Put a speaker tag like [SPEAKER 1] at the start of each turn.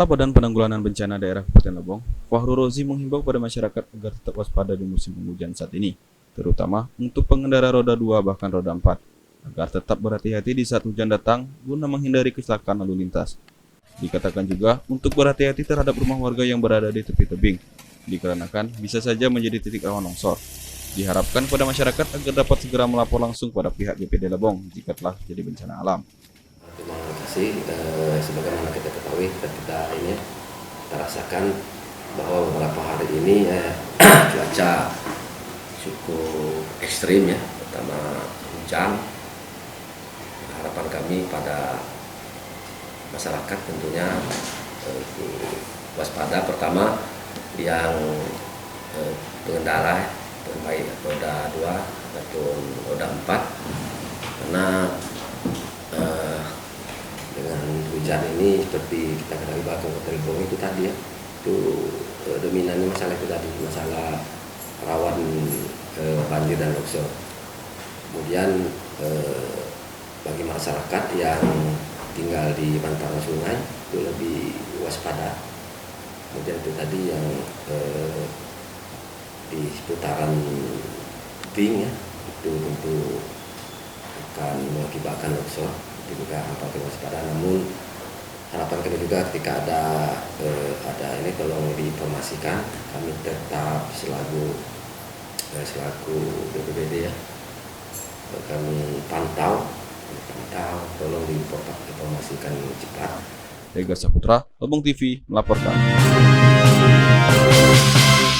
[SPEAKER 1] Badan Penanggulangan Bencana Daerah Kabupaten Lebong, Fahru Rozi menghimbau pada masyarakat agar tetap waspada di musim penghujan saat ini, terutama untuk pengendara roda 2 bahkan roda 4, agar tetap berhati-hati di saat hujan datang guna menghindari kecelakaan lalu lintas. Dikatakan juga untuk berhati-hati terhadap rumah warga yang berada di tepi tebing, dikarenakan bisa saja menjadi titik rawan longsor. Diharapkan kepada masyarakat agar dapat segera melapor langsung pada pihak BPD Lebong jika telah terjadi bencana alam.
[SPEAKER 2] Terima kasih. Sebagaimana kita ketahui, kita rasakan bahwa beberapa hari ini cuaca cukup ekstrim ya, pertama hujan. Harapan kami pada masyarakat tentunya waspada, pertama yang pengendara baik roda 2 ataupun roda 4, karena dengan hujan ini seperti kita ketahui bahwa Kabupaten Lebong itu tadi ya, itu dominannya masalah itu tadi, masalah rawan banjir dan longsor. Kemudian bagi masyarakat yang tinggal di bantaran sungai itu lebih waspada. Kemudian itu tadi yang di seputaran tebing ya, itu tentu akan mengakibatkan longsor. Juga harapan waspada, namun harapan kami juga ketika ada ini tolong diinformasikan, kami tetap selaku BPBD ya, kami pantau, tolong diinformasikan cepat.
[SPEAKER 1] Ega Saputra, Lebong TV melaporkan.